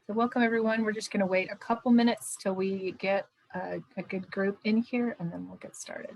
So welcome everyone. We're just going to wait a couple minutes till we get a good group in here and then we'll get started.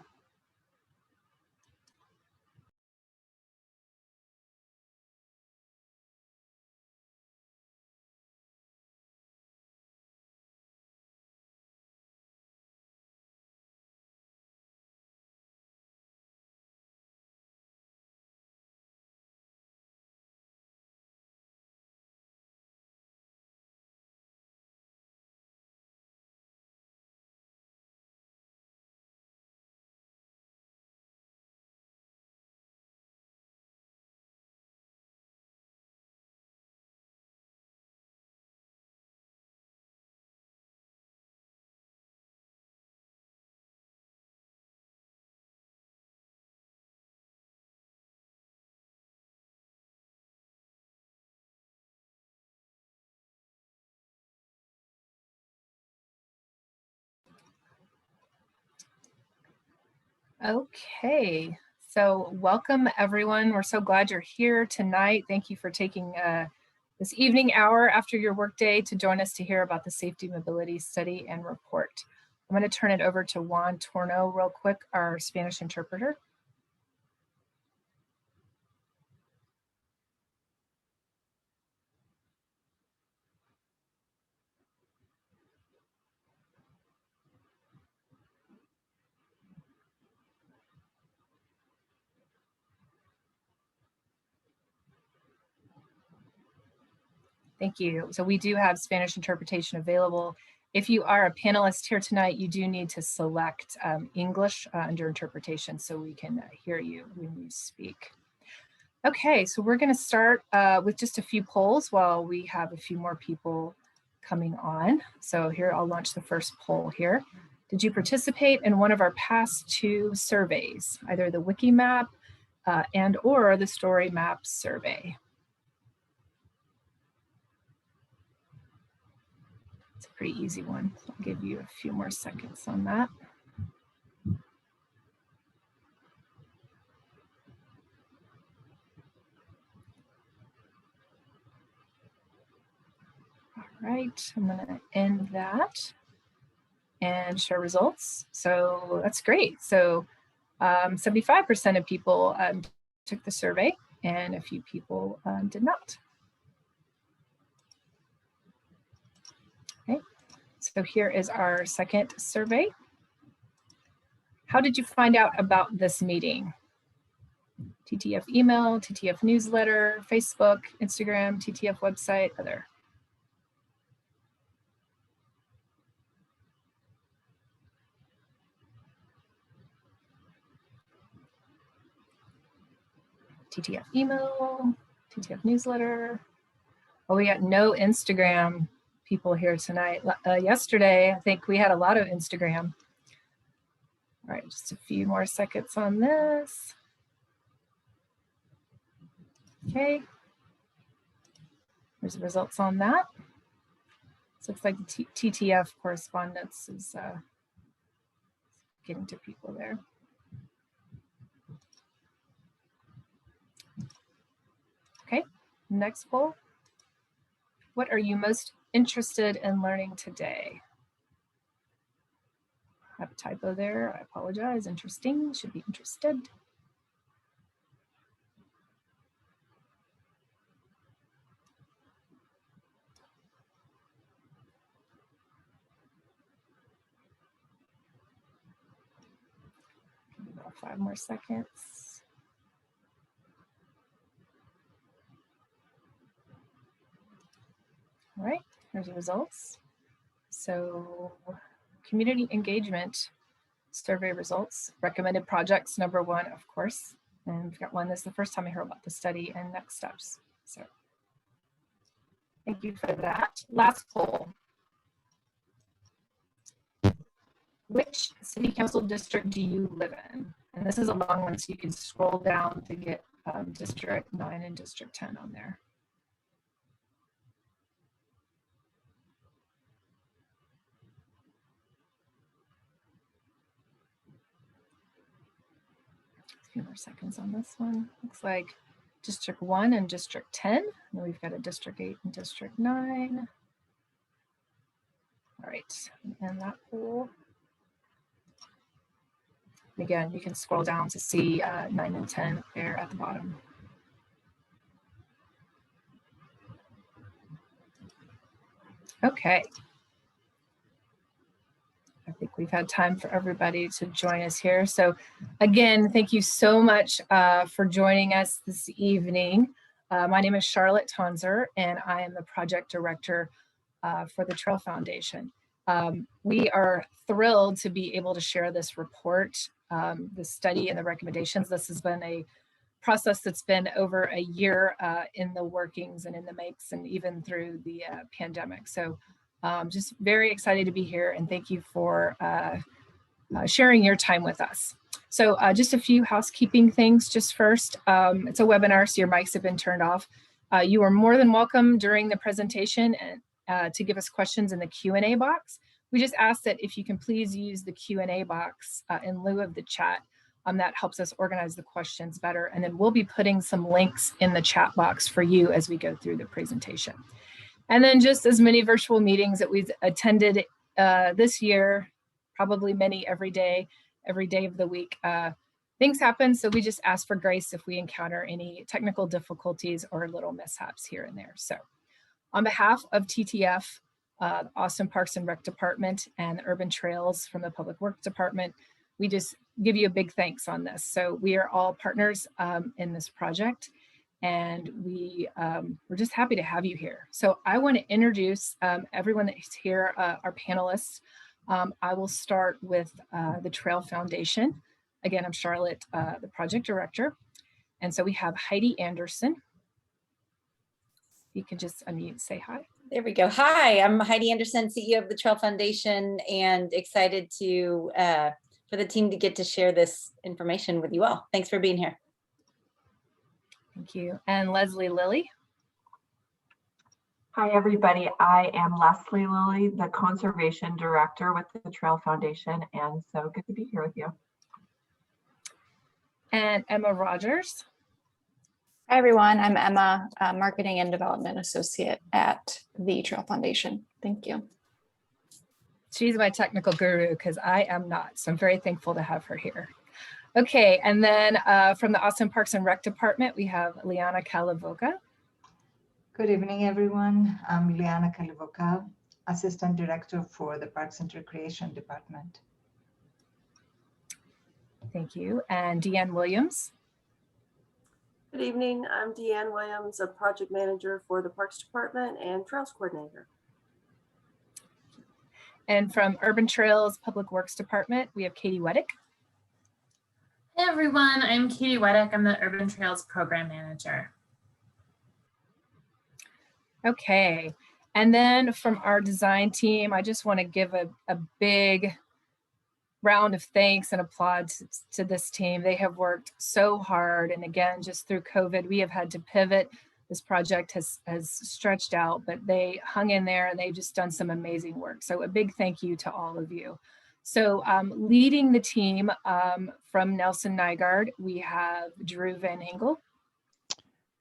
Okay, so welcome everyone. We're so glad you're here tonight. Thank you for taking this evening hour after your workday to join us to hear about the Safety Mobility Study and Report. I'm going to turn it over to Juan Torno real quick, our Spanish interpreter. Thank you. So we do have Spanish interpretation available. If you are a panelist here tonight, you do need to select English under interpretation so we can hear you when you speak. Okay, so we're going to start with just a few polls while we have a few more people coming on. So here, I'll launch the first poll here. Did you participate in one of our past two surveys, either the Wiki Map and or the Story Map survey? It's a pretty easy one. So I'll give you a few more seconds on that. All right, I'm going to end that and share results. So that's great. So 75% of people took the survey and a few people did not. Okay, so here is our second survey. How did you find out about this meeting? TTF email, TTF newsletter, Facebook, Instagram, TTF website, other. TTF email, TTF newsletter. Oh, we got no Instagram people here tonight. Yesterday, I think we had a lot of Instagram. All right, just a few more seconds on this. Okay. There's the results on that. So it looks like the TTF correspondence is getting to people there. Okay, next poll. What are you most interested in learning today? I have a typo there, I apologize. Interesting, should be interested. About 5 more seconds. All right, here's the results. So community engagement survey results, recommended projects, #1, of course. And we've got one, this is the first time I heard about the study and next steps. So thank you for that. Last poll. Which city council district do you live in? And this is a long one, so you can scroll down to get District 9 and District 10 on there. A few more seconds on this one. Looks like District 1 and District 10. And we've got a District 8 and District 9. All right, and that poll. Again, you can scroll down to see 9 and 10 there at the bottom. Okay. I think we've had time for everybody to join us here. So again, thank you so much for joining us this evening. My name is Charlotte Tonzer, and I am the project director for the Trail Foundation. We are thrilled to be able to share this report, the study and the recommendations. This has been a process that's been over a year in the workings and in the makes, and even through the pandemic. So just very excited to be here, and thank you for sharing your time with us. So just a few housekeeping things. Just first, it's a webinar, so your mics have been turned off. You are more than welcome during the presentation and to give us questions in the Q&A box. We just ask that if you can please use the Q&A box in lieu of the chat. That helps us organize the questions better. And then we'll be putting some links in the chat box for you as we go through the presentation. And then just as many virtual meetings that we've attended this year, probably many every day of the week. Things happen, so we just ask for grace if we encounter any technical difficulties or little mishaps here and there. So on behalf of TTF, the Austin Parks and Rec Department, and the Urban Trails from the Public Works Department, we just give you a big thanks on this. So we are all partners in this project, and we're just happy to have you here. So I want to introduce everyone that's here, our panelists. I will start with the Trail Foundation. Again, I'm Charlotte, the project director. And so we have Heidi Anderson. You can just unmute, say hi. There we go. Hi, I'm Heidi Anderson, CEO of the Trail Foundation, and excited to for the team to get to share this information with you all. Thanks for being here. Thank you. And Leslie Lilly. Hi, everybody. I am Leslie Lilly, the Conservation Director with the Trail Foundation, and so good to be here with you. And Emma Rogers. Hi, everyone. I'm Emma, Marketing and Development Associate at the Trail Foundation. Thank you. She's my technical guru because I am not, so I'm very thankful to have her here. Okay, and then from the Austin Parks and Rec Department, we have Liana Kalavoka. Good evening, everyone. I'm Liana Kalavoka, Assistant Director for the Parks and Recreation Department. Thank you. And Deanne Williams. Good evening. I'm Deanne Williams, a project manager for the Parks Department and Trails Coordinator. And from Urban Trails Public Works Department, we have Katie Weddick. Hey everyone, I'm Katie Weddick. I'm the Urban Trails Program Manager. Okay, and then from our design team, I just want to give a big round of thanks and applause to this team. They have worked so hard, and again, just through COVID, we have had to pivot. This project has stretched out, but they hung in there and they've just done some amazing work. So a big thank you to all of you. So leading the team from Nelson Nygaard, we have Drew Van Engel.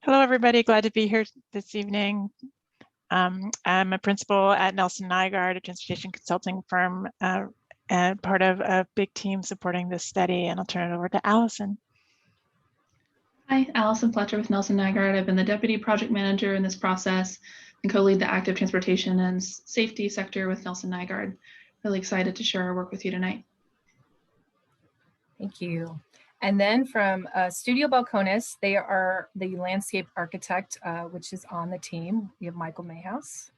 Hello, everybody. Glad to be here this evening. I'm a principal at Nelson Nygaard, a transportation consulting firm, and part of a big team supporting this study. And I'll turn it over to Allison. Hi, Allison Fletcher with Nelson Nygaard. I've been the deputy project manager in this process and co-lead the active transportation and safety sector with Nelson Nygaard. Really excited to share our work with you tonight. Thank you. And then from Studio Balcones, they are the landscape architect, which is on the team. We have Michael Mayhouse.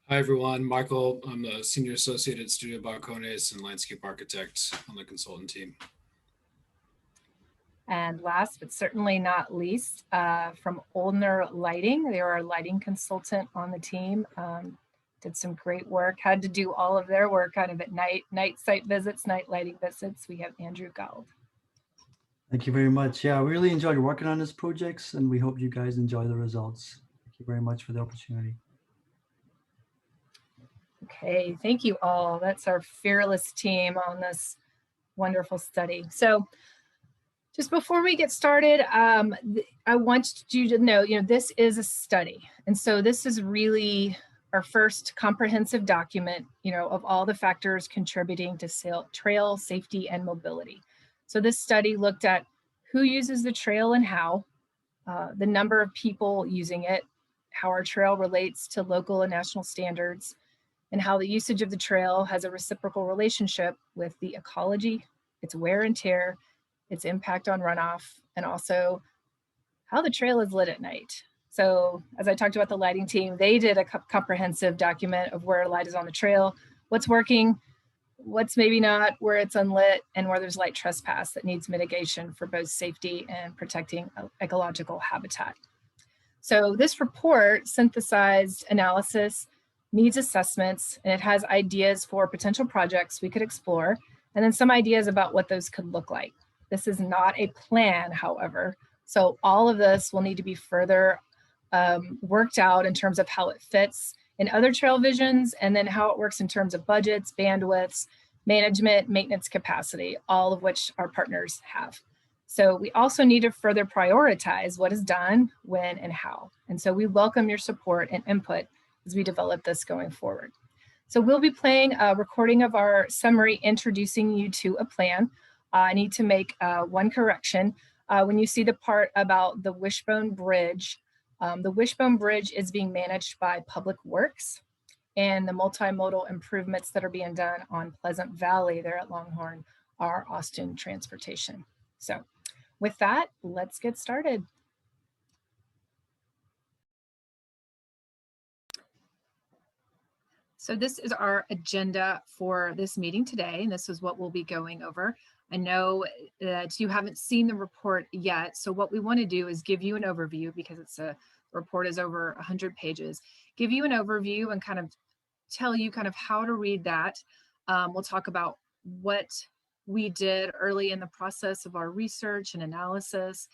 Hi, everyone. Michael, I'm the senior associate at Studio Balcones and landscape architect on the consultant team. And last, but certainly not least, from Oldner Lighting, they are our lighting consultant on the team. Did some great work, had to do all of their work kind of at night site visits, night lighting visits. We have Andrew Gold. Thank you very much. Yeah, we really enjoyed working on this project, and we hope you guys enjoy the results. Thank you very much for the opportunity. Okay, thank you all. That's our fearless team on this wonderful study. So just before we get started, I want you to know, this is a study. And so this is really our first comprehensive document, of all the factors contributing to trail safety and mobility. So this study looked at who uses the trail and how, the number of people using it, how our trail relates to local and national standards, and how the usage of the trail has a reciprocal relationship with the ecology, its wear and tear, its impact on runoff, and also how the trail is lit at night. So as I talked about the lighting team, they did a comprehensive document of where light is on the trail, what's working, what's maybe not, where it's unlit, and where there's light trespass that needs mitigation for both safety and protecting ecological habitat. So this report synthesized analysis, needs assessments, and it has ideas for potential projects we could explore, and then some ideas about what those could look like. This is not a plan, however, so all of this will need to be further worked out in terms of how it fits in other trail visions, and then how it works in terms of budgets, bandwidths, management, maintenance capacity, all of which our partners have. So we also need to further prioritize what is done, when, and how. And so we welcome your support and input as we develop this going forward. So we'll be playing a recording of our summary introducing you to a plan. I need to make one correction. When you see the part about the Wishbone Bridge, the Wishbone Bridge is being managed by Public Works, and the multimodal improvements that are being done on Pleasant Valley there at Longhorn are Austin Transportation. So with that, let's get started. So this is our agenda for this meeting today, and this is what we'll be going over. I know that you haven't seen the report yet, so what we want to do is give you an overview, because the report is over 100 pages, give you an overview and kind of tell you kind of how to read that. We'll talk about what we did early in the process of our research and analysis,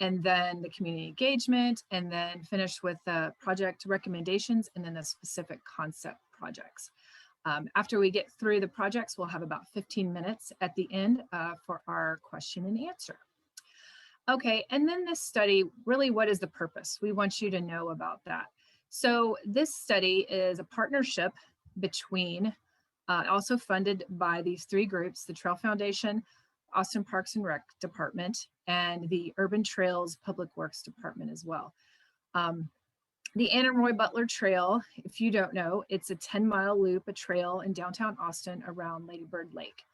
and then the community engagement, and then finish with the project recommendations, and then the specific concept projects. After we get through the projects, we'll have about 15 minutes at the end for our question and answer. Okay, and then this study, really, what is the purpose? We want you to know about that. So this study is a partnership between, also funded by these three groups, the Trail Foundation, Austin Parks and Rec Department, and the Urban Trails Public Works Department as well. The Anna Roy Butler Trail, if you don't know, it's a 10-mile loop, a trail in downtown Austin around Lady Bird Lake.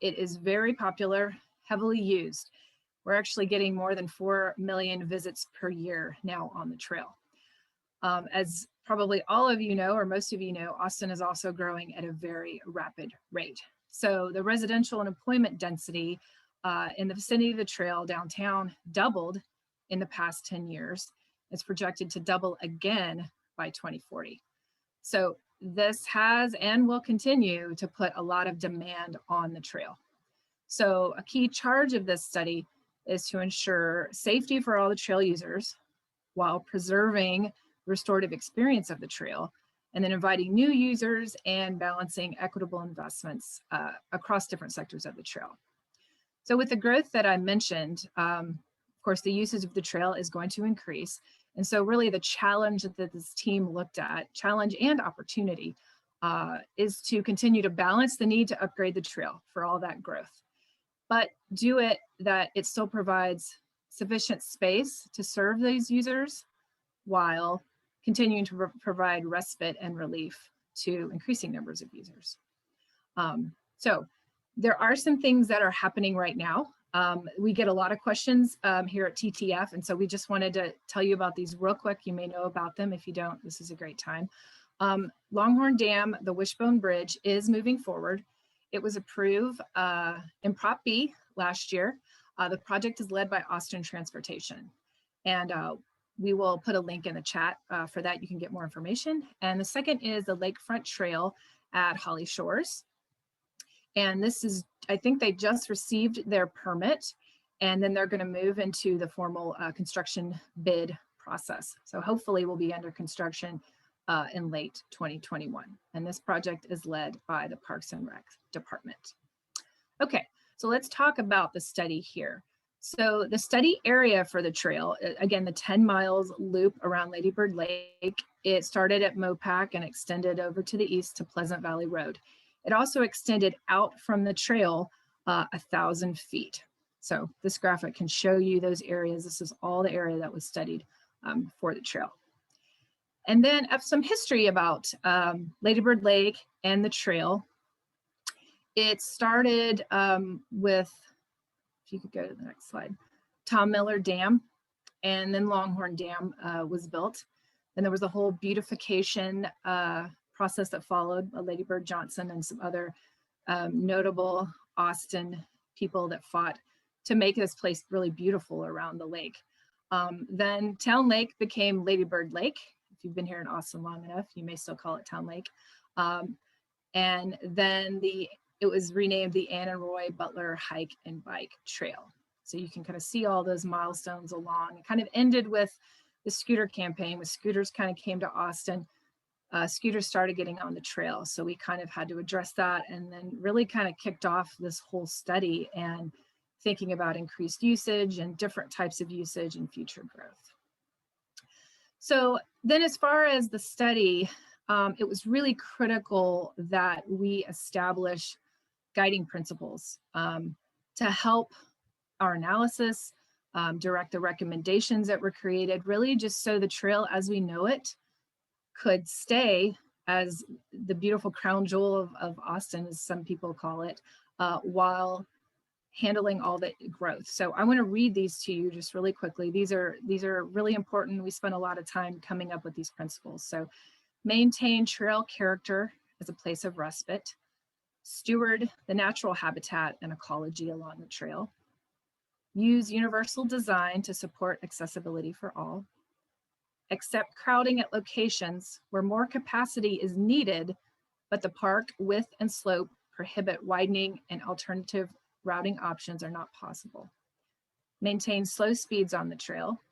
It is very popular, heavily used. We're actually getting more than 4 million visits per year now on the trail. As probably all of you know, or most of you know, Austin is also growing at a very rapid rate. So the residential and employment density in the vicinity of the trail downtown doubled in the past 10 years. It's projected to double again by 2040. So this has and will continue to put a lot of demand on the trail. So a key charge of this study is to ensure safety for all the trail users while preserving the restorative experience of the trail, and then inviting new users and balancing equitable investments across different sectors of the trail. So with the growth that I mentioned, of course, the usage of the trail is going to increase. And so really the challenge that this team looked at, challenge and opportunity, is to continue to balance the need to upgrade the trail for all that growth, but do it that it still provides sufficient space to serve these users while continuing to provide respite and relief to increasing numbers of users. So there are some things that are happening right now. We get a lot of questions here at TTF, and so we just wanted to tell you about these real quick. You may know about them. If you don't, this is a great time. Longhorn Dam, the Wishbone Bridge, is moving forward. It was approved in Prop B last year. The project is led by Austin Transportation, and we will put a link in the chat for that. You can get more information. And the second is the Lakefront Trail at Holly Shores. And this is, I think they just received their permit, and then they're going to move into the formal construction bid process. So hopefully we'll be under construction in late 2021. And this project is led by the Parks and Rec Department. Okay, so let's talk about the study here. So the study area for the trail, again, the 10 miles loop around Lady Bird Lake, it started at Mopac and extended over to the east to Pleasant Valley Road. It also extended out from the trail 1,000 feet. So this graphic can show you those areas. This is all the area that was studied for the trail. And then some history about Lady Bird Lake and the trail. It started with, if you could go to the next slide, Tom Miller Dam, and then Longhorn Dam was built. And there was a whole beautification process that followed. Lady Bird Johnson and some other notable Austin people that fought to make this place really beautiful around the lake. Then Town Lake became Lady Bird Lake. If you've been here in Austin long enough, you may still call it Town Lake. And then it was renamed the Ann and Roy Butler Hike and Bike Trail. So you can kind of see all those milestones along. It kind of ended with the scooter campaign, when scooters kind of came to Austin. Scooters started getting on the trail. So we kind of had to address that, and then really kind of kicked off this whole study and thinking about increased usage and different types of usage and future growth. So then as far as the study, it was really critical that we establish guiding principles to help our analysis, direct the recommendations that were created, really just so the trail as we know it could stay as the beautiful crown jewel of Austin, as some people call it, while handling all the growth. So I want to read these to you just really quickly. These are really important. We spent a lot of time coming up with these principles. So maintain trail character as a place of respite, steward the natural habitat and ecology along the trail, use universal design to support accessibility for all, accept crowding at locations where more capacity is needed, but the park width and slope prohibit widening and alternative routing options are not possible. Maintain slow speeds on the trail,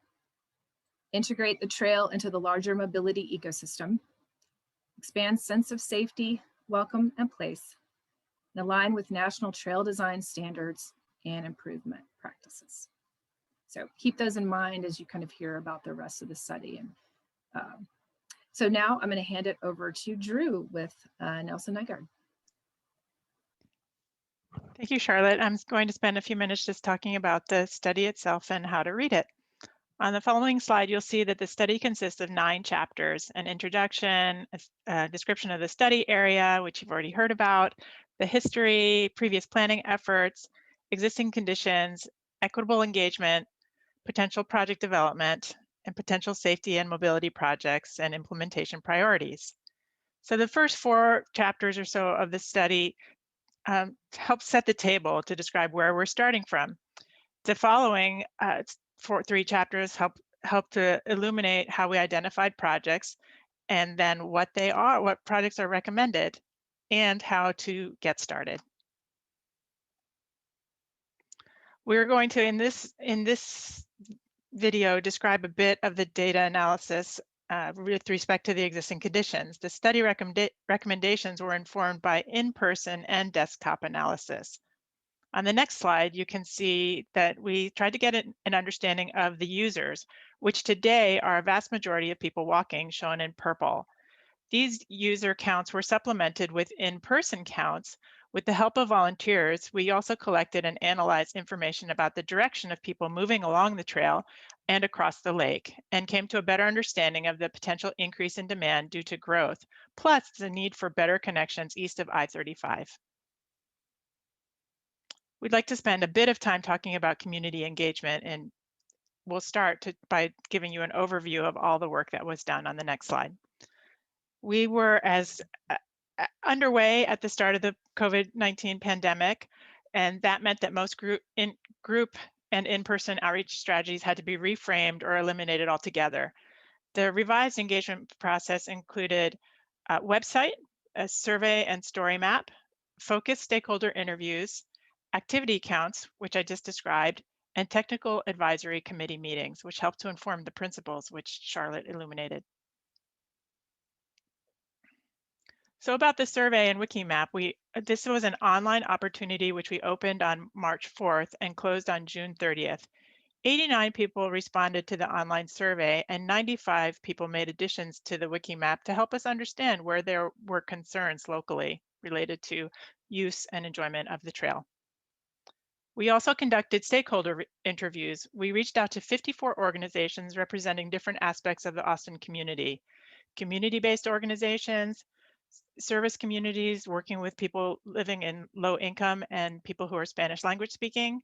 integrate the trail into the larger mobility ecosystem, expand sense of safety, welcome, and place, and align with national trail design standards and improvement practices. So keep those in mind as you kind of hear about the rest of the study. And so now I'm going to hand it over to Drew with Nelson Nygaard. Thank you, Charlotte. I'm going to spend a few minutes just talking about the study itself and how to read it. On the following slide, you'll see that the study consists of 9 chapters: an introduction, a description of the study area, which you've already heard about, the history, previous planning efforts, existing conditions, equitable engagement, potential project development, and potential safety and mobility projects and implementation priorities. So the first 4 chapters or so of the study help set the table to describe where we're starting from. The following 3 chapters help to illuminate how we identified projects, and then what they are, what projects are recommended, and how to get started. We're going to, in this video, describe a bit of the data analysis with respect to the existing conditions. The study recommendations were informed by in-person and desktop analysis. On the next slide, you can see that we tried to get an understanding of the users, which today are a vast majority of people walking, shown in purple. These user counts were supplemented with in-person counts. With the help of volunteers, we also collected and analyzed information about the direction of people moving along the trail and across the lake, and came to a better understanding of the potential increase in demand due to growth, plus the need for better connections east of I-35. We'd like to spend a bit of time talking about community engagement, and we'll start by giving you an overview of all the work that was done on the next slide. We were underway at the start of the COVID-19 pandemic, and that meant that most group and in-person outreach strategies had to be reframed or eliminated altogether. The revised engagement process included a website, a survey and story map, focused stakeholder interviews, activity counts, which I just described, and technical advisory committee meetings, which helped to inform the principles which Charlotte illuminated. So about the survey and wiki map, this was an online opportunity which we opened on March 4th and closed on June 30th. 89 people responded to the online survey and 95 people made additions to the wiki map to help us understand where there were concerns locally related to use and enjoyment of the trail. We also conducted stakeholder interviews. We reached out to 54 organizations representing different aspects of the Austin community, community-based organizations, service communities working with people living in low income and people who are Spanish language speaking,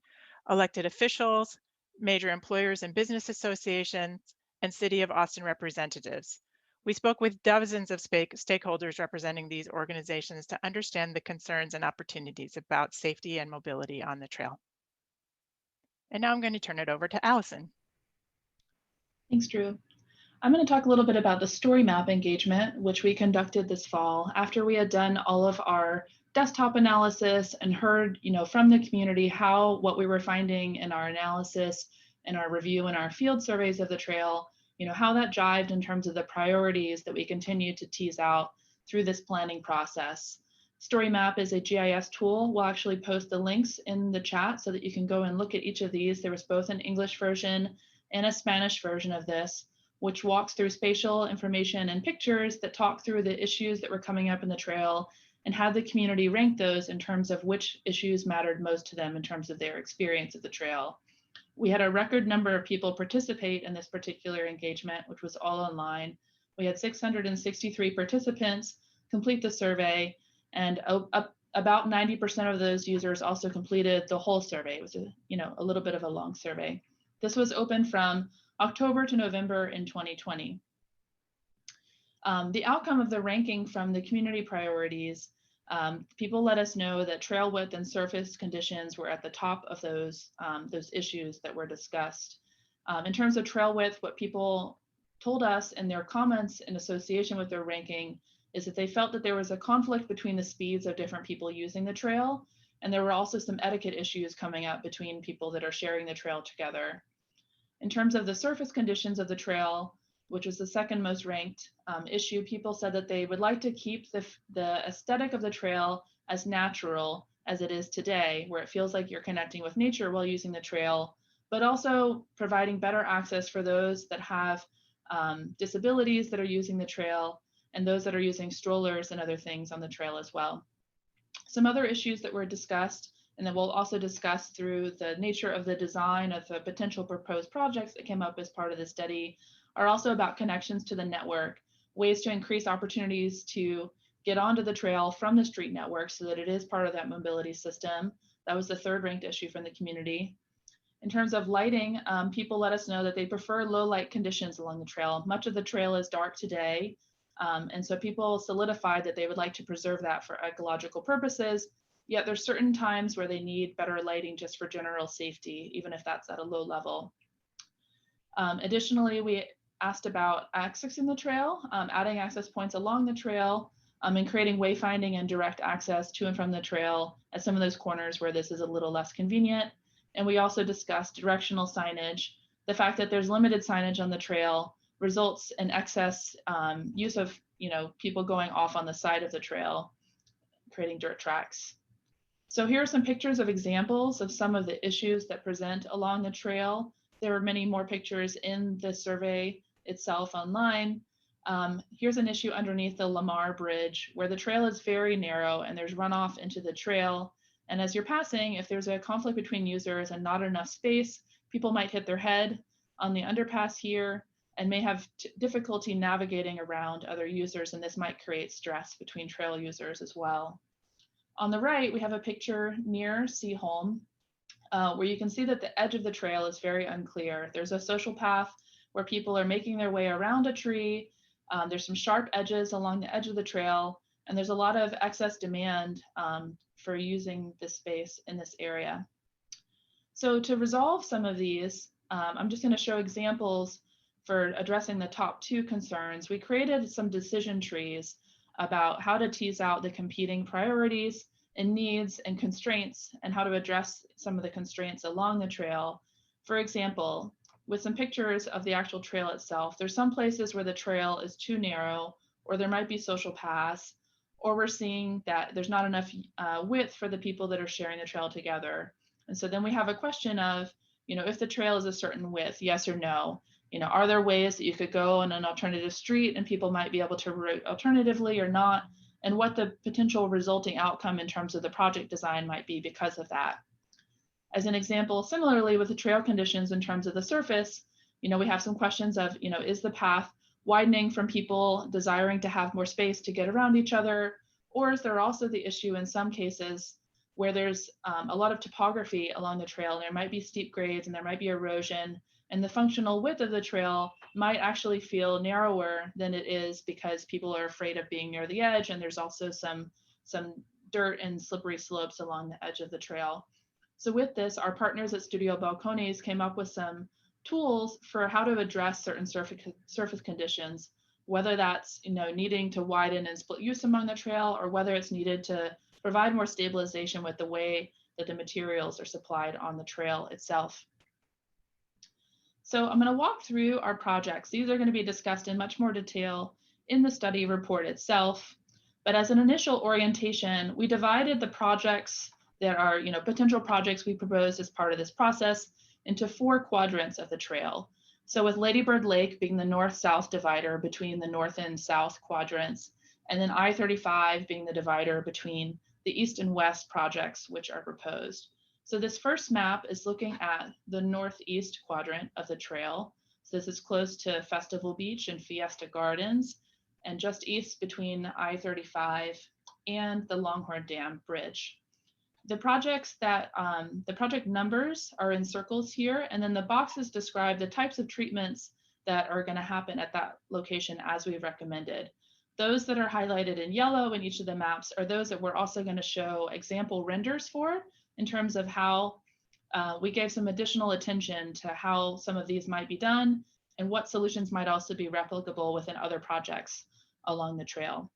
elected officials, major employers and business associations, and City of Austin representatives. We spoke with dozens of stakeholders representing these organizations to understand the concerns and opportunities about safety and mobility on the trail. And now I'm going to turn it over to Allison. Thanks, Drew. I'm going to talk a little bit about the story map engagement, which we conducted this fall after we had done all of our desktop analysis and heard, from the community what we were finding in our analysis and our review and our field surveys of the trail, how that jived in terms of the priorities that we continue to tease out through this planning process. Story map is a GIS tool. We'll actually post the links in the chat so that you can go and look at each of these. There was both an English version and a Spanish version of this, which walks through spatial information and pictures that talk through the issues that were coming up in the trail and had the community rank those in terms of which issues mattered most to them in terms of their experience of the trail. We had a record number of people participate in this particular engagement, which was all online. We had 663 participants complete the survey, and about 90% of those users also completed the whole survey. It was a little bit of a long survey. This was open from October to November in 2020. The outcome of the ranking from the community priorities, people let us know that trail width and surface conditions were at the top of those issues that were discussed. In terms of trail width, what people told us in their comments in association with their ranking is that they felt that there was a conflict between the speeds of different people using the trail, and there were also some etiquette issues coming up between people that are sharing the trail together. In terms of the surface conditions of the trail, which was the second most ranked issue, people said that they would like to keep the aesthetic of the trail as natural as it is today, where it feels like you're connecting with nature while using the trail, but also providing better access for those that have disabilities that are using the trail and those that are using strollers and other things on the trail as well. Some other issues that were discussed, and then we'll also discuss through the nature of the design of the potential proposed projects that came up as part of the study, are also about connections to the network, ways to increase opportunities to get onto the trail from the street network so that it is part of that mobility system. That was the third ranked issue from the community. In terms of lighting, people let us know that they prefer low light conditions along the trail. Much of the trail is dark today, and so people solidified that they would like to preserve that for ecological purposes, yet there's certain times where they need better lighting just for general safety, even if that's at a low level. Additionally, we asked about accessing the trail, adding access points along the trail, and creating wayfinding and direct access to and from the trail at some of those corners where this is a little less convenient. And we also discussed directional signage. The fact that there's limited signage on the trail results in excess use of people going off on the side of the trail, creating dirt tracks. So here are some pictures of examples of some of the issues that present along the trail. There are many more pictures in the survey itself online. Here's an issue underneath the Lamar Bridge where the trail is very narrow and there's runoff into the trail. And as you're passing, if there's a conflict between users and not enough space, people might hit their head on the underpass here and may have difficulty navigating around other users, and this might create stress between trail users as well. On the right, we have a picture near Seaholm where you can see that the edge of the trail is very unclear. There's a social path where people are making their way around a tree. There's some sharp edges along the edge of the trail, and there's a lot of excess demand for using this space in this area. So to resolve some of these, I'm just going to show examples for addressing the top two concerns. We created some decision trees about how to tease out the competing priorities and needs and constraints and how to address some of the constraints along the trail. For example, with some pictures of the actual trail itself, there's some places where the trail is too narrow or there might be social paths, or we're seeing that there's not enough width for the people that are sharing the trail together. And so then we have a question of, if the trail is a certain width, yes or no, are there ways that you could go on an alternative street and people might be able to route alternatively or not, and what the potential resulting outcome in terms of the project design might be because of that. As an example, similarly with the trail conditions in terms of the surface, we have some questions of, is the path widening from people desiring to have more space to get around each other, or is there also the issue in some cases where there's a lot of topography along the trail, and there might be steep grades and there might be erosion, and the functional width of the trail might actually feel narrower than it is because people are afraid of being near the edge, and there's also some dirt and slippery slopes along the edge of the trail. So with this, our partners at Studio Balcones came up with some tools for how to address certain surface conditions, whether that's needing to widen and split use among the trail, or whether it's needed to provide more stabilization with the way that the materials are supplied on the trail itself. So I'm going to walk through our projects. These are going to be discussed in much more detail in the study report itself. But as an initial orientation, we divided the projects that are potential projects we proposed as part of this process into 4 quadrants of the trail. So with Lady Bird Lake being the north-south divider between the north and south quadrants, and then I-35 being the divider between the east and west projects which are proposed. So this first map is looking at the northeast quadrant of the trail. So this is close to Festival Beach and Fiesta Gardens, and just east between I-35 and the Longhorn Dam Bridge. The projects that, the project numbers are in circles here, and then the boxes describe the types of treatments that are going to happen at that location as we've recommended. Those that are highlighted in yellow in each of the maps are those that we're also going to show example renders for, in terms of how we gave some additional attention to how some of these might be done and what solutions might also be replicable within other projects along the trail.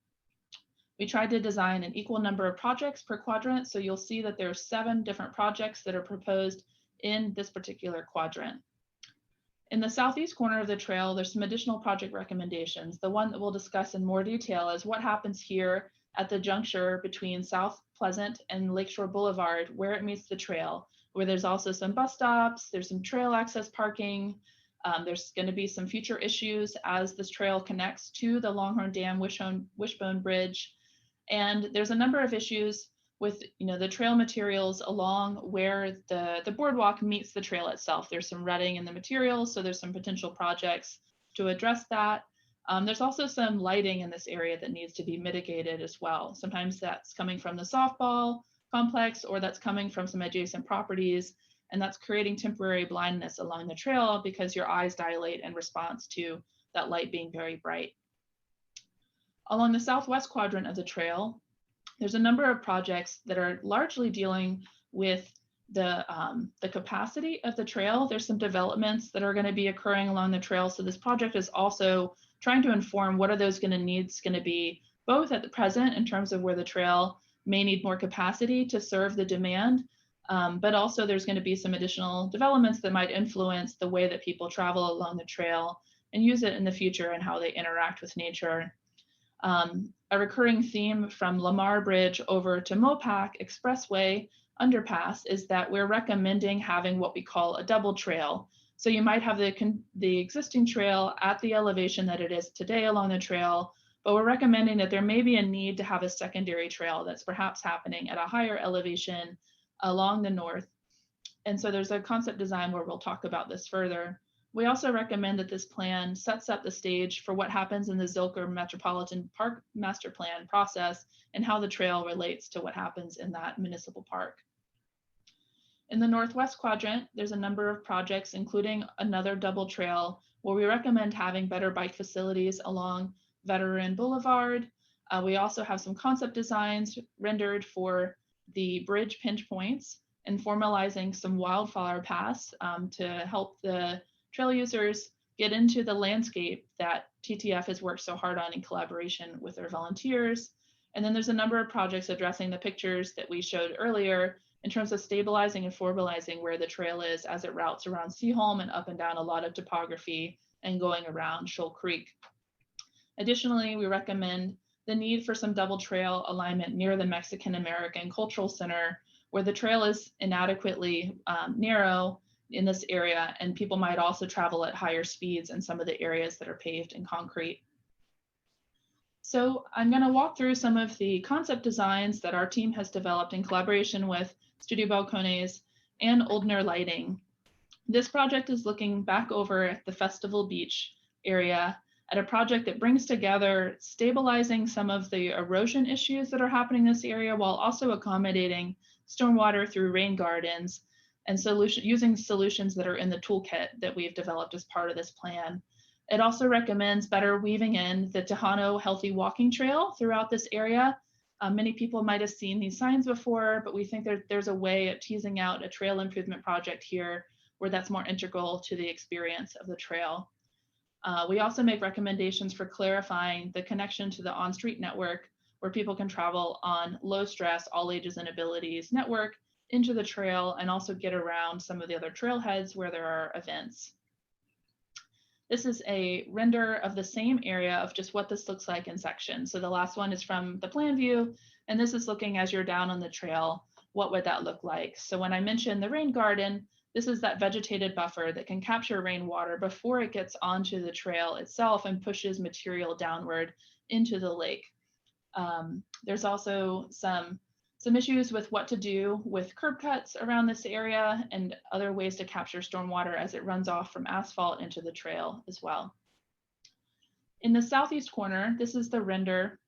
We tried to design an equal number of projects per quadrant, so you'll see that there are 7 different projects that are proposed in this particular quadrant. In the southeast corner of the trail, there's some additional project recommendations. The one that we'll discuss in more detail is what happens here at the juncture between South Pleasant and Lakeshore Boulevard, where it meets the trail, where there's also some bus stops, there's some trail access parking, there's going to be some future issues as this trail connects to the Longhorn Dam Wishbone Bridge. And there's a number of issues with the trail materials along where the boardwalk meets the trail itself. There's some rutting in the materials, so there's some potential projects to address that. There's also some lighting in this area that needs to be mitigated as well. Sometimes that's coming from the softball complex, or that's coming from some adjacent properties, and that's creating temporary blindness along the trail because your eyes dilate in response to that light being very bright. Along the southwest quadrant of the trail, there's a number of projects that are largely dealing with the capacity of the trail. There's some developments that are going to be occurring along the trail. So this project is also trying to inform what are those needs going to be, both at the present in terms of where the trail may need more capacity to serve the demand, but also there's going to be some additional developments that might influence the way that people travel along the trail and use it in the future and how they interact with nature. A recurring theme from Lamar Bridge over to Mopac Expressway underpass is that we're recommending having what we call a double trail. So you might have the existing trail at the elevation that it is today along the trail, but we're recommending that there may be a need to have a secondary trail that's perhaps happening at a higher elevation along the north. And so there's a concept design where we'll talk about this further. We also recommend that this plan sets up the stage for what happens in the Zilker Metropolitan Park Master Plan process and how the trail relates to what happens in that municipal park. In the northwest quadrant, there's a number of projects, including another double trail, where we recommend having better bike facilities along Veteran Boulevard. We also have some concept designs rendered for the bridge pinch points and formalizing some wildflower paths to help the trail users get into the landscape that TTF has worked so hard on in collaboration with their volunteers. And then there's a number of projects addressing the pictures that we showed earlier in terms of stabilizing and formalizing where the trail is as it routes around Seaholm and up and down a lot of topography and going around Shoal Creek. Additionally, we recommend the need for some double trail alignment near the Mexican American Cultural Center, where the trail is inadequately narrow in this area, and people might also travel at higher speeds in some of the areas that are paved in concrete. So I'm going to walk through some of the concept designs that our team has developed in collaboration with Studio Balcones and Oldner Lighting. This project is looking back over at the Festival Beach area at a project that brings together stabilizing some of the erosion issues that are happening in this area while also accommodating stormwater through rain gardens and using solutions that are in the toolkit that we've developed as part of this plan. It also recommends better weaving in the Tejano Healthy Walking Trail throughout this area. Many people might have seen these signs before, but we think there's a way of teasing out a trail improvement project here where that's more integral to the experience of the trail. We also make recommendations for clarifying the connection to the on-street network where people can travel on low stress, all ages and abilities network into the trail and also get around some of the other trailheads where there are events. This is a render of the same area of just what this looks like in sections. So the last one is from the plan view, and this is looking as you're down on the trail, what would that look like? So when I mentioned the rain garden, this is that vegetated buffer that can capture rainwater before it gets onto the trail itself and pushes material downward into the lake. There's also some issues with what to do with curb cuts around this area and other ways to capture stormwater as it runs off from asphalt into the trail as well. In the southeast corner, this is the render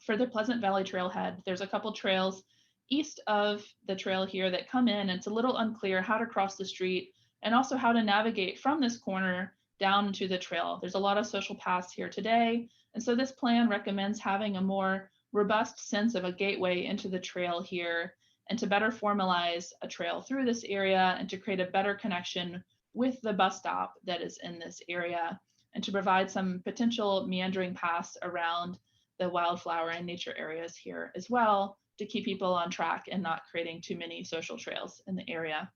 for the Pleasant Valley Trailhead. There's a couple trails east of the trail here that come in, and it's a little unclear how to cross the street and also how to navigate from this corner down to the trail. There's a lot of social paths here today, and so this plan recommends having a more robust sense of a gateway into the trail here and to better formalize a trail through this area and to create a better connection with the bus stop that is in this area and to provide some potential meandering paths around the wildflower and nature areas here as well to keep people on track and not creating too many social trails in the area.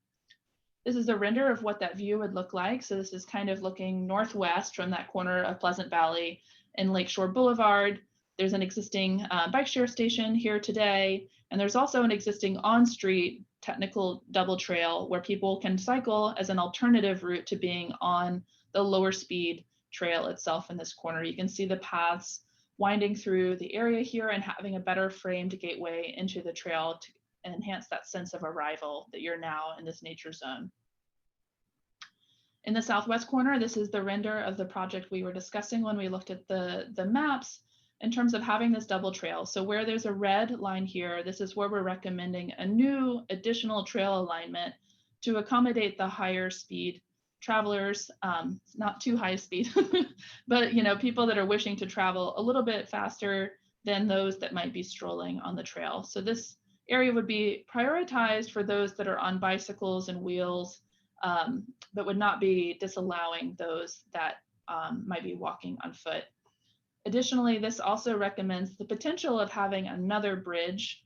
This is a render of what that view would look like. So this is kind of looking northwest from that corner of Pleasant Valley and Lakeshore Boulevard. There's an existing bike share station here today, and there's also an existing on-street technical double trail where people can cycle as an alternative route to being on the lower speed trail itself in this corner. You can see the paths winding through the area here and having a better framed gateway into the trail to enhance that sense of arrival that you're now in this nature zone. In the southwest corner, this is the render of the project we were discussing when we looked at the maps in terms of having this double trail. So where there's a red line here, this is where we're recommending a new additional trail alignment to accommodate the higher speed travelers, not too high speed, but people that are wishing to travel a little bit faster than those that might be strolling on the trail. So this area would be prioritized for those that are on bicycles and wheels, but would not be disallowing those that might be walking on foot. Additionally, this also recommends the potential of having another bridge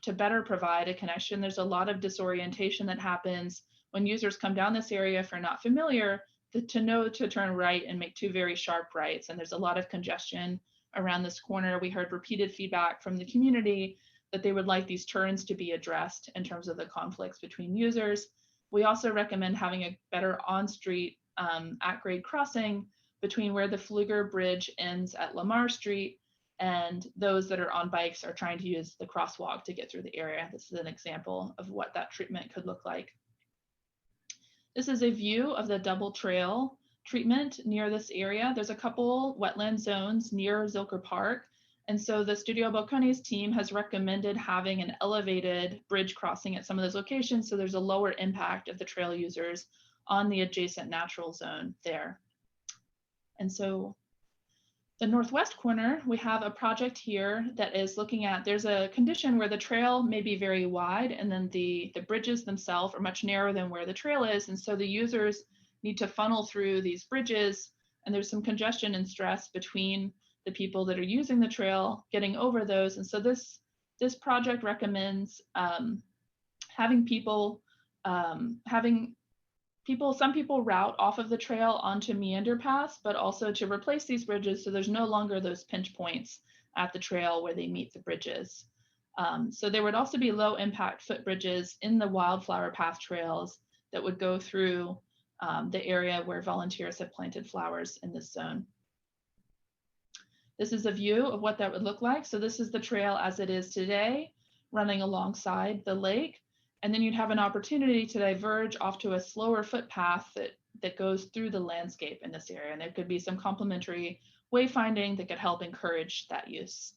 to better provide a connection. There's a lot of disorientation that happens when users come down this area if you're not familiar, to know to turn right and make two very sharp rights. And there's a lot of congestion around this corner. We heard repeated feedback from the community that they would like these turns to be addressed in terms of the conflicts between users. We also recommend having a better on-street at-grade crossing between where the Pfluger Bridge ends at Lamar Street and those that are on bikes are trying to use the crosswalk to get through the area. This is an example of what that treatment could look like. This is a view of the double trail treatment near this area. There's a couple wetland zones near Zilker Park. And so the Studio Balcones team has recommended having an elevated bridge crossing at some of those locations so there's a lower impact of the trail users on the adjacent natural zone there. And so the northwest corner, we have a project here that is looking at, there's a condition where the trail may be very wide and then the bridges themselves are much narrower than where the trail is. And so the users need to funnel through these bridges and there's some congestion and stress between the people that are using the trail getting over those. And so this project recommends having people, some people route off of the trail onto meander paths, but also to replace these bridges so there's no longer those pinch points at the trail where they meet the bridges. So there would also be low impact footbridges in the wildflower path trails that would go through the area where volunteers have planted flowers in this zone. This is a view of what that would look like. So this is the trail as it is today, running alongside the lake. And then you'd have an opportunity to diverge off to a slower footpath that goes through the landscape in this area. And there could be some complementary wayfinding that could help encourage that use.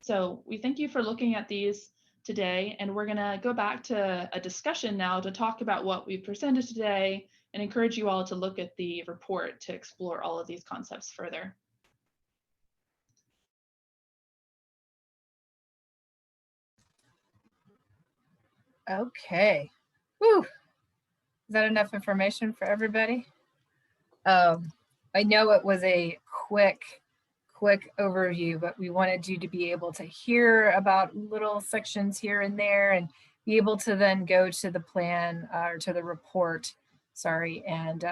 So we thank you for looking at these today, and we're gonna go back to a discussion now to talk about what we presented today and encourage you all to look at the report to explore all of these concepts further. Okay. Whew. Is that enough information for everybody? I know it was a quick overview, but we wanted you to be able to hear about little sections here and there and be able to then go to the plan or to the report, sorry, and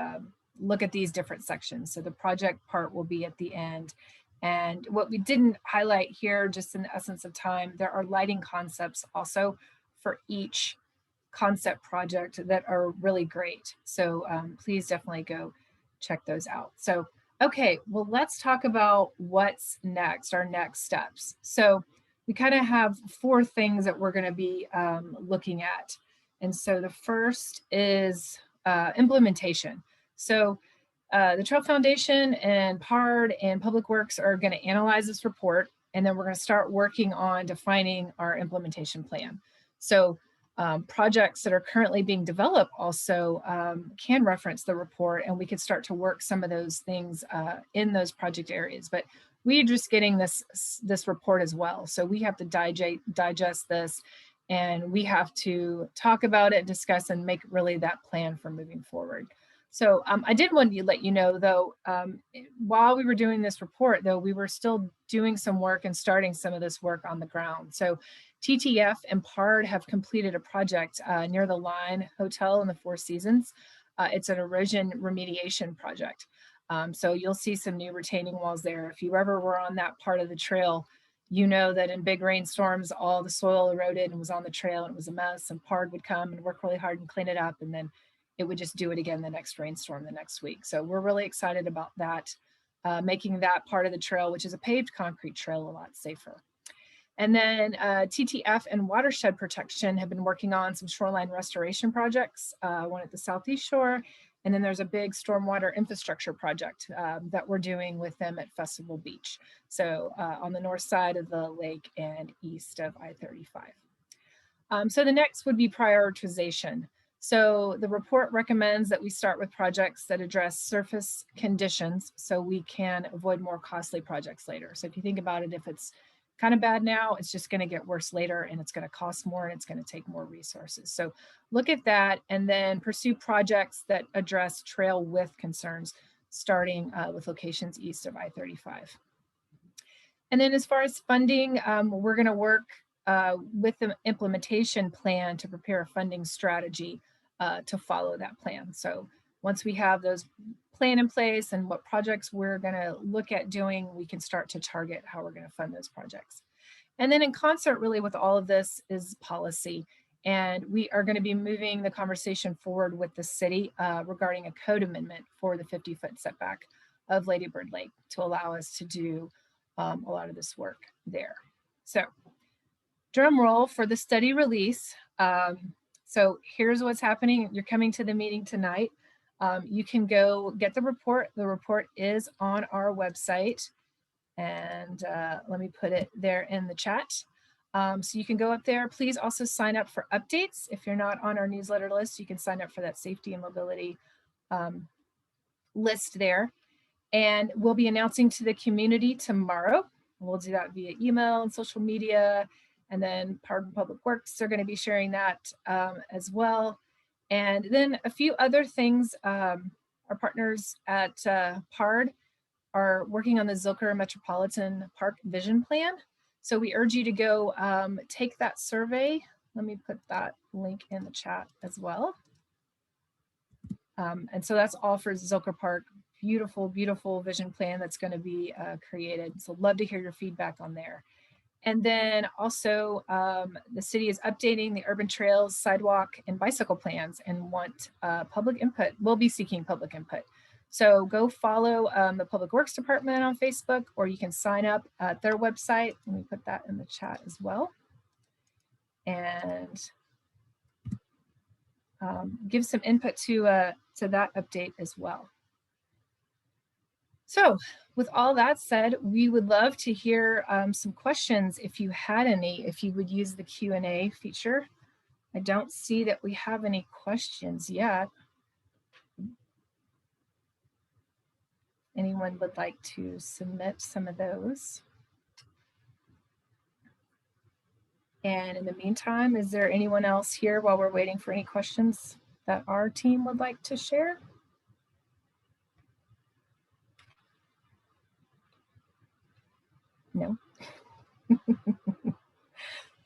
look at these different sections. So the project part will be at the end. And what we didn't highlight here, just in the essence of time, there are lighting concepts also for each concept project that are really great. So please definitely go check those out. So, okay, well, let's talk about what's next, our next steps. So we kind of have 4 things that we're going to be looking at. And so the first is implementation. So the Trail Foundation and PARD and Public Works are going to analyze this report, and then we're going to start working on defining our implementation plan. So projects that are currently being developed also can reference the report, and we could start to work some of those things in those project areas. But we're just getting this report as well. So we have to digest this, and we have to talk about it, discuss, and make really that plan for moving forward. So I did want to let you know, though, while we were doing this report, though, we were still doing some work and starting some of this work on the ground. So TTF and PARD have completed a project near the Line Hotel in the Four Seasons. It's an erosion remediation project. So you'll see some new retaining walls there. If you ever were on that part of the trail, you know that in big rainstorms, all the soil eroded and was on the trail, and it was a mess, and PARD would come and work really hard and clean it up, and then it would just do it again the next rainstorm the next week. So we're really excited about that, making that part of the trail, which is a paved concrete trail, a lot safer. And then TTF and Watershed Protection have been working on some shoreline restoration projects, one at the Southeast Shore, and then there's a big stormwater infrastructure project that we're doing with them at Festival Beach. So on the north side of the lake and east of I-35. So the next would be prioritization. So the report recommends that we start with projects that address surface conditions so we can avoid more costly projects later. So if you think about it, if it's kind of bad now, it's just going to get worse later, and it's going to cost more, and it's going to take more resources. So look at that, and then pursue projects that address trail width concerns, starting with locations east of I-35. And then as far as funding, we're going to work with the implementation plan to prepare a funding strategy to follow that plan. So once we have those plan in place and what projects we're going to look at doing, we can start to target how we're going to fund those projects. And then in concert really with all of this is policy. And we are going to be moving the conversation forward with the city regarding a code amendment for the 50-foot setback of Lady Bird Lake to allow us to do a lot of this work there. So drum roll for the study release. So here's what's happening. You're coming to the meeting tonight. You can go get the report. The report is on our website. And let me put it there in the chat. So you can go up there. Please also sign up for updates. If you're not on our newsletter list, you can sign up for that safety and mobility list there. And we'll be announcing to the community tomorrow. We'll do that via email and social media. And then PARD and Public Works, they're going to be sharing that as well. And then a few other things, our partners at PARD are working on the Zilker Metropolitan Park Vision Plan. So we urge you to go take that survey. Let me put that link in the chat as well. And so that's all for Zilker Park beautiful, beautiful vision plan that's going to be created. So love to hear your feedback on there. And then also the city is updating the urban trails, sidewalk, and bicycle plans and want public input. We'll be seeking public input. So go follow the Public Works Department on Facebook, or you can sign up at their website. Let me put that in the chat as well. And give some input to that update as well. So with all that said, we would love to hear some questions if you had any, if you would use the Q&A feature. I don't see that we have any questions yet. Anyone would like to submit some of those? And in the meantime, is there anyone else here while we're waiting for any questions that our team would like to share? No.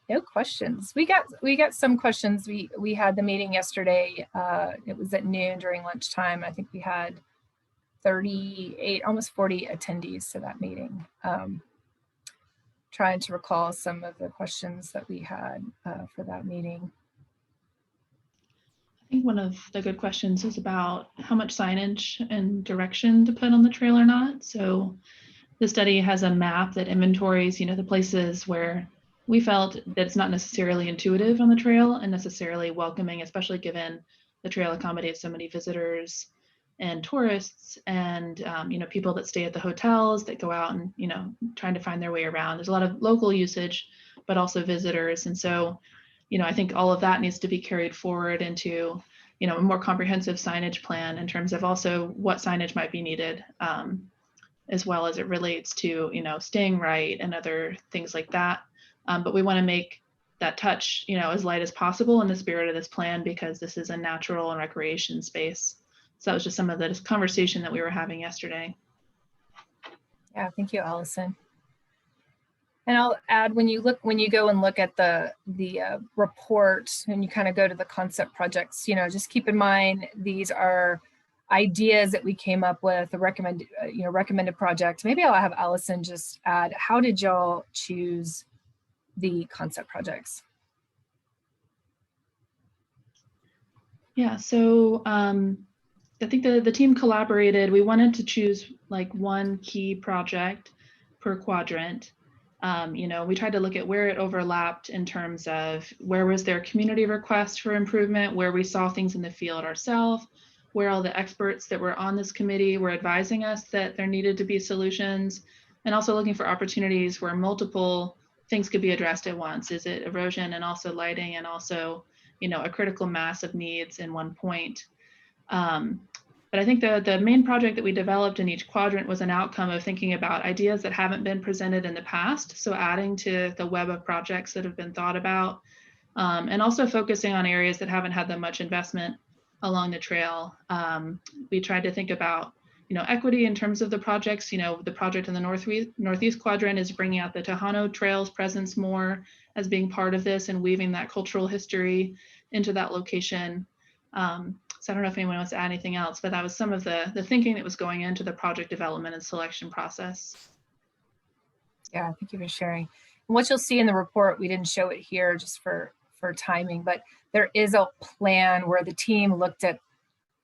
No questions. We got some questions. We had the meeting yesterday. It was at noon during lunchtime. I think we had 38, almost 40 attendees to that meeting. Trying to recall some of the questions that we had for that meeting. I think one of the good questions is about how much signage and direction to put on the trail or not. So the study has a map that inventories, the places where we felt that it's not necessarily intuitive on the trail and necessarily welcoming, especially given the trail accommodates so many visitors and tourists and people that stay at the hotels that go out and trying to find their way around. There's a lot of local usage, but also visitors. And so, I think all of that needs to be carried forward into a more comprehensive signage plan in terms of also what signage might be needed, as well as it relates to staying right and other things like that. But we want to make that touch as light as possible in the spirit of this plan, because this is a natural and recreation space. So that was just some of the conversation that we were having yesterday. Yeah, thank you, Allison. And I'll add, when you go and look at the report and you kind of go to the concept projects, just keep in mind these are ideas that we came up with, the recommended projects. Maybe I'll have Allison just add, how did y'all choose the concept projects? Yeah, so I think the team collaborated. We wanted to choose like one key project per quadrant. We tried to look at where it overlapped in terms of where was there community request for improvement, where we saw things in the field ourselves, where all the experts that were on this committee were advising us that there needed to be solutions, and also looking for opportunities where multiple things could be addressed at once. Is it erosion and also lighting and also, a critical mass of needs in one point? But I think the main project that we developed in each quadrant was an outcome of thinking about ideas that haven't been presented in the past. So adding to the web of projects that have been thought about, and also focusing on areas that haven't had that much investment along the trail. We tried to think about, equity in terms of the projects. The project in the northeast quadrant is bringing out the Tejano Trails presence more as being part of this and weaving that cultural history into that location. So I don't know if anyone wants to add anything else, but that was some of the thinking that was going into the project development and selection process. Yeah, thank you for sharing. And what you'll see in the report, we didn't show it here just for timing, but there is a plan where the team looked at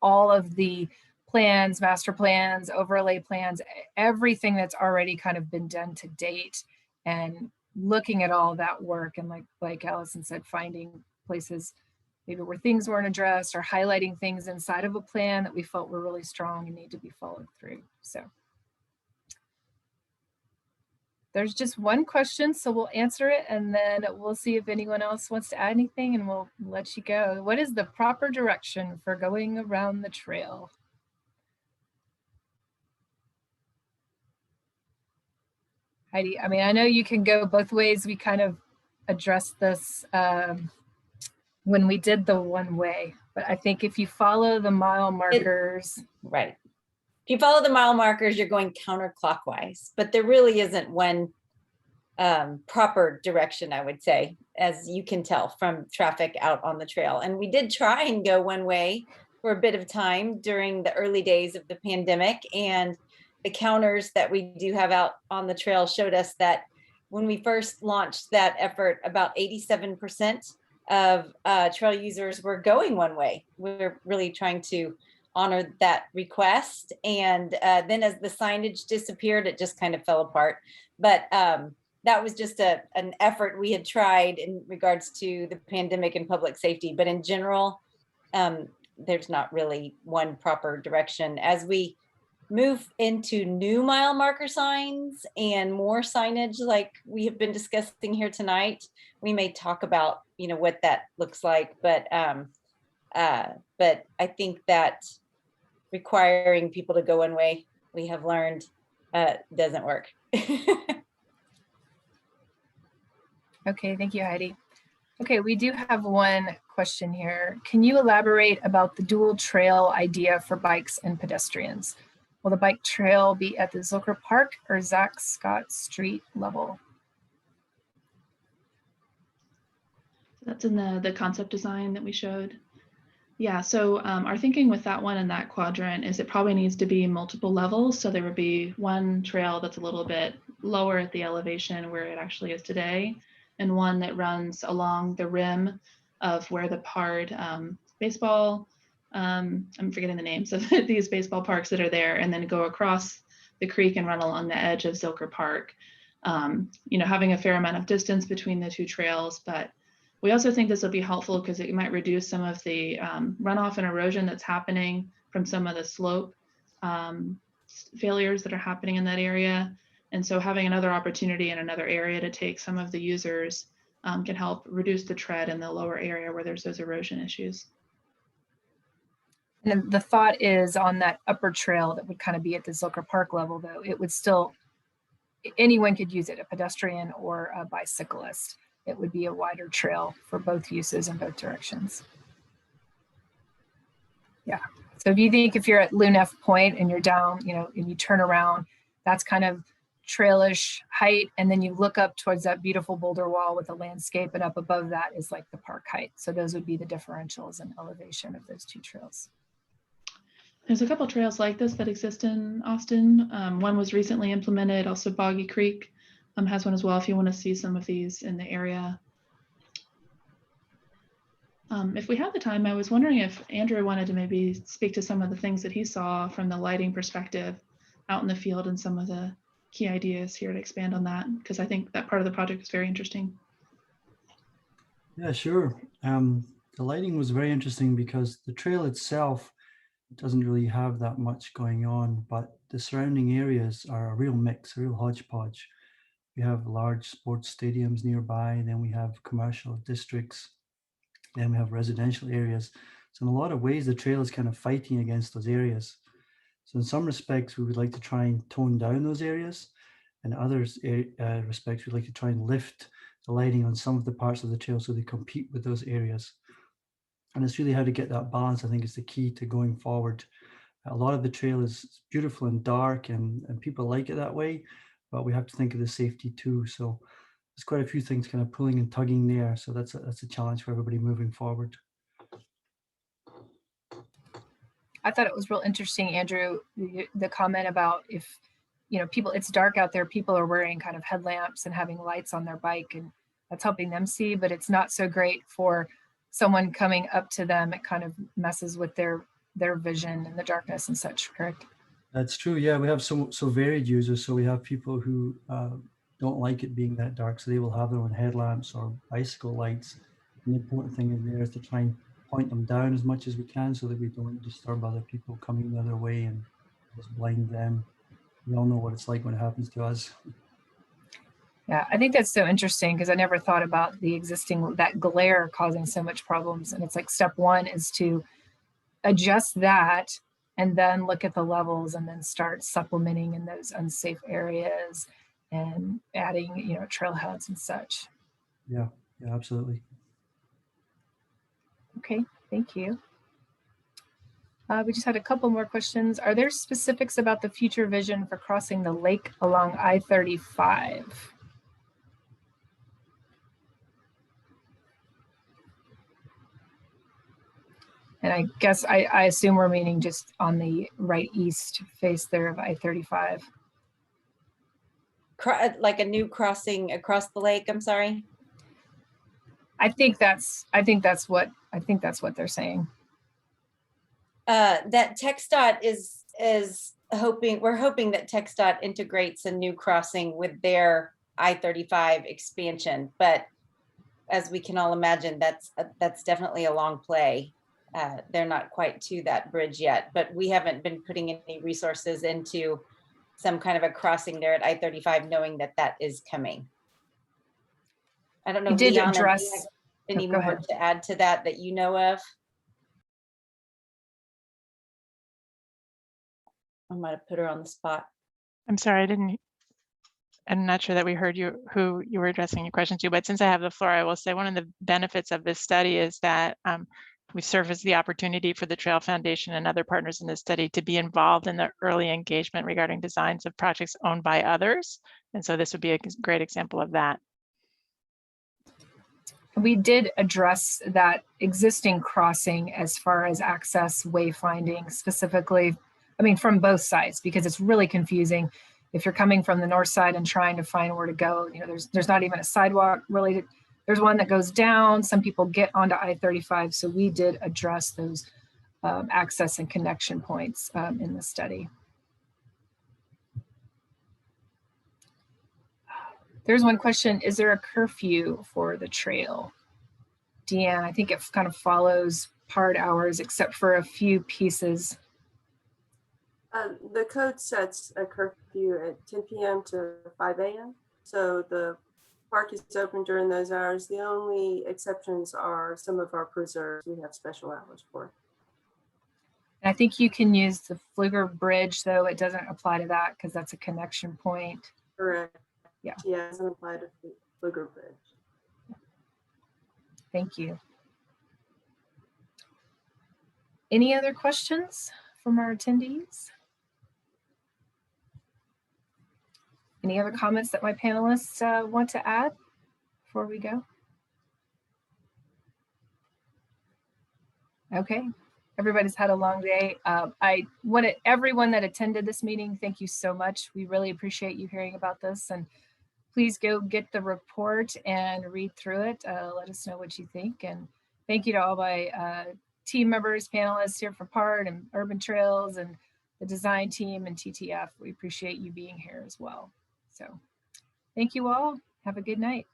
all of the plans, master plans, overlay plans, everything that's already kind of been done to date, and looking at all that work. And like Allison said, finding places maybe where things weren't addressed or highlighting things inside of a plan that we felt were really strong and need to be followed through. So there's just one question, so we'll answer it and then we'll see if anyone else wants to add anything and we'll let you go. What is the proper direction for going around the trail? Heidi, I mean, I know you can go both ways. We kind of addressed this when we did the one way, but I think if you follow the mile markers. Right. If you follow the mile markers, you're going counterclockwise, but there really isn't one proper direction, I would say, as you can tell from traffic out on the trail. And we did try and go one way for a bit of time during the early days of the pandemic, and the counters that we do have out on the trail showed us that when we first launched that effort, about 87% of trail users were going one way. We're really trying to honor that request. And then as the signage disappeared, it just kind of fell apart. But that was just an effort we had tried in regards to the pandemic and public safety. But in general, there's not really one proper direction. As we move into new mile marker signs and more signage like we have been discussing here tonight, we may talk about, you know, what that looks like. But I think that requiring people to go one way, we have learned, doesn't work. Okay, thank you, Heidi. Okay, we do have one question here. Can you elaborate about the dual trail idea for bikes and pedestrians? Will the bike trail be at the Zilker Park or Zach Scott Street level? That's in the concept design that we showed. Yeah, so our thinking with that one and that quadrant is it probably needs to be multiple levels. So there would be one trail that's a little bit lower at the elevation where it actually is today, and one that runs along the rim of where the PARD baseball, I'm forgetting the names of these baseball parks that are there, and then go across the creek and run along the edge of Zilker Park. You know, having a fair amount of distance between the two trails, but we also think this will be helpful because it might reduce some of the runoff and erosion that's happening from some of the slope failures that are happening in that area. And so having another opportunity in another area to take some of the users can help reduce the tread in the lower area where there's those erosion issues. And the thought is on that upper trail that would kind of be at the Zilker Park level, though, it would still, anyone could use it, a pedestrian or a bicyclist. It would be a wider trail for both uses in both directions. Yeah, so if you think if you're at Lunef Point and you're down, you know, and you turn around, that's kind of trailish height, and then you look up towards that beautiful boulder wall with the landscape, and up above that is like the park height. So those would be the differentials in elevation of those two trails. There's a couple trails like this that exist in Austin. One was recently implemented, also Boggy Creek has one as well if you want to see some of these in the area. If we have the time, I was wondering if Andrew wanted to maybe speak to some of the things that he saw from the lighting perspective out in the field and some of the key ideas here to expand on that, because I think that part of the project is very interesting. Yeah, sure. The lighting was very interesting because the trail itself doesn't really have that much going on, but the surrounding areas are a real mix, a real hodgepodge. We have large sports stadiums nearby, and then we have commercial districts, then we have residential areas. So in a lot of ways, the trail is kind of fighting against those areas. So in some respects, we would like to try and tone down those areas. In other respects, we'd like to try and lift the lighting on some of the parts of the trail so they compete with those areas. And it's really how to get that balance, I think, is the key to going forward. A lot of the trail is beautiful and dark, and people like it that way, but we have to think of the safety too. So there's quite a few things kind of pulling and tugging there. So that's a challenge for everybody moving forward. I thought it was real interesting, Andrew, the comment about if, you know, people, it's dark out there, people are wearing kind of headlamps and having lights on their bike, and that's helping them see, but it's not so great for someone coming up to them. It kind of messes with their vision in the darkness and such, correct? That's true. Yeah, we have so varied users. So we have people who don't like it being that dark, so they will have their own headlamps or bicycle lights. And the important thing in there is to try and point them down as much as we can so that we don't disturb other people coming the other way and just blind them. We all know what it's like when it happens to us. Yeah, I think that's so interesting because I never thought about the existing, that glare causing so much problems. And it's like step one is to adjust that and then look at the levels and then start supplementing in those unsafe areas and adding, you know, trailheads and such. Yeah, absolutely. Okay, thank you. We just had a couple more questions. Are there specifics about the future vision for crossing the lake along I-35? And I guess I assume we're meaning just on the right east face there of I-35. Like a new crossing across the lake, I'm sorry. I think that's what they're saying. That TxDOT is hoping, we're hoping that TxDOT integrates a new crossing with their I-35 expansion, but as we can all imagine, that's definitely a long play. They're not quite to that bridge yet, but we haven't been putting any resources into some kind of a crossing there at I-35, knowing that that is coming. I don't know, You did Liana, address, do you have any go more ahead. to add to that you know of? I might have put her on the spot. I'm sorry, I'm not sure that we heard you, who you were addressing your question to, but since I have the floor, I will say one of the benefits of this study is that we serve as the opportunity for the Trail Foundation and other partners in this study to be involved in the early engagement regarding designs of projects owned by others. And so this would be a great example of that. We did address that existing crossing as far as access wayfinding specifically, I mean, from both sides, because it's really confusing. If you're coming from the north side and trying to find where to go, you know, there's not even a sidewalk related. There's one that goes down. Some people get onto I-35. So we did address those access and connection points in the study. There's one question, is there a curfew for the trail? Deanne, I think it kind of follows part hours except for a few pieces. The code sets a curfew at 10 p.m. to 5 a.m. So the park is open during those hours. The only exceptions are some of our preserves we have special hours for. And I think you can use the Pfluger Bridge, though it doesn't apply to that because that's a connection point. Correct. Yeah. Yeah, it doesn't apply to Pfluger Bridge. Thank you. Any other questions from our attendees? Any other comments that my panelists want to add before we go? Okay, everybody's had a long day. I wanted everyone that attended this meeting, thank you so much. We really appreciate you hearing about this, and please go get the report and read through it. Let us know what you think. And thank you to all my team members, panelists here for PART and Urban Trails and the design team and TTF. We appreciate you being here as well. So thank you all. Have a good night.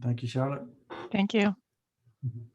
Thank you, Charlotte. Thank you. Mhm.